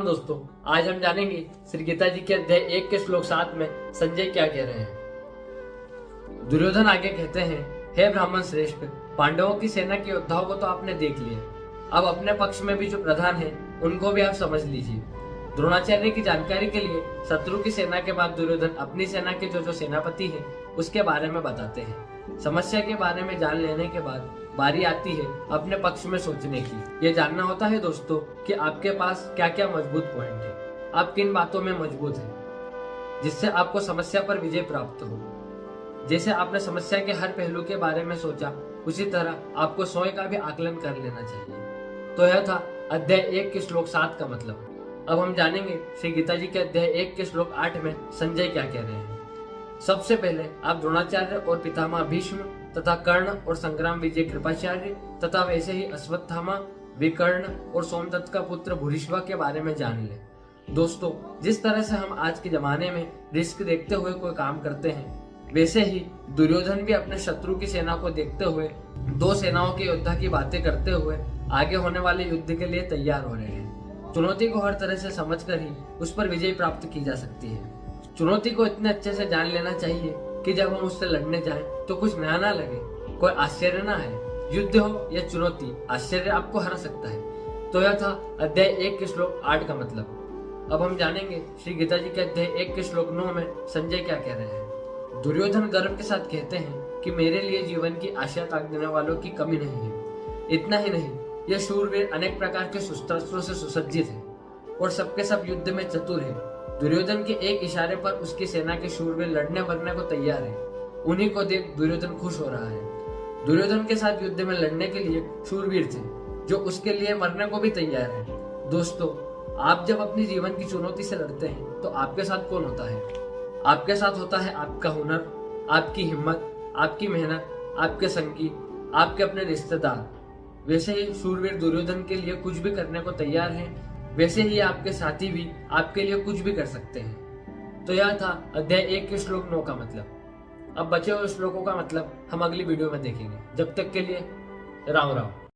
दोस्तों, आज हम जानेंगे श्री गीता जी के अध्याय 1 के श्लोक 7 में संजय क्या कह रहे हैं। दुर्योधन आगे कहते हैं, हे ब्राह्मण श्रेष्ठ, पांडवों की सेना के योद्धाओं को तो आपने देख लिया, अब अपने पक्ष में भी जो प्रधान है उनको भी आप समझ लीजिए। द्रोणाचार्य की जानकारी के लिए शत्रु की सेना के बाद दुर्योधन अपनी सेना के जो सेनापति है उसके बारे में बताते हैं। समस्या के बारे में जान लेने के बाद बारी आती है अपने पक्ष में सोचने की। ये जानना होता है दोस्तों कि आपके पास क्या क्या मजबूत पॉइंट है, आप किन बातों में मजबूत हैं, जिससे आपको समस्या पर विजय प्राप्त हो। जैसे आपने समस्या के हर पहलू के बारे में सोचा, उसी तरह आपको स्वयं का भी आकलन कर लेना चाहिए। तो यह था अध्याय 1 के श्लोक 7 का मतलब। अब हम जानेंगे श्री गीता जी के अध्याय 1 के श्लोक 8 में संजय क्या कह रहे हैं। सबसे पहले आप द्रोणाचार्य और पितामह भीष्म तथा कर्ण और संग्राम विजय कृपाचार्य तथा वैसे ही अश्वत्थामा, विकर्ण और सोमदत्त का पुत्र भूरिश्वा के बारे में जान ले। दोस्तों, जिस तरह से हम आज के जमाने में रिस्क देखते हुए कोई काम करते हैं, वैसे ही दुर्योधन भी अपने शत्रु की सेना को देखते हुए दो सेनाओं के योद्धा की बातें करते हुए आगे होने वाले युद्ध के लिए तैयार हो रहे हैं। चुनौती को हर तरह से समझकर ही उस पर विजय प्राप्त की जा सकती है। चुनौती को इतने अच्छे से जान लेना चाहिए कि जब हम उससे लड़ने जाएं तो कुछ नया ना लगे, कोई आश्चर्य ना है। युद्ध हो या चुनौती, आश्चर्य आपको हरा सकता है। तो यह था अध्याय 1 के श्लोक 8 का मतलब। अब हम जानेंगे श्री गीता जी के अध्याय 1 के श्लोक 9 में संजय क्या कह रहे हैं। दुर्योधन गर्व के साथ कहते हैं कि मेरे लिए जीवन की आशा त्याग देने वालों की कमी नहीं है। इतना ही नहीं, यह शूरवीर अनेक प्रकार के शस्त्रों से सुसज्जित है और सबके सब युद्ध में चतुर है। दुर्योधन के एक इशारे पर उसकी सेना के शूरवीर लड़ने मरने को तैयार है। उन्हीं को देख दुर्योधन खुश हो रहा है। दुर्योधन के साथ युद्ध में लड़ने के लिए शूरवीर थे जो उसके लिए मरने को भी तैयार है। दोस्तों, आप जब अपनी जीवन की चुनौती से लड़ते हैं तो आपके साथ कौन होता है? आपके साथ होता है आपका हुनर, आपकी हिम्मत, आपकी मेहनत, आपके संगी, आपके अपने रिश्तेदार। वैसे ही शूरवीर दुर्योधन के लिए कुछ भी करने को तैयार है, वैसे ही आपके साथी भी आपके लिए कुछ भी कर सकते हैं। तो यह था अध्याय 1 के श्लोक 9 का मतलब। अब बचे हुए श्लोकों का मतलब हम अगली वीडियो में देखेंगे। जब तक के लिए राम राम।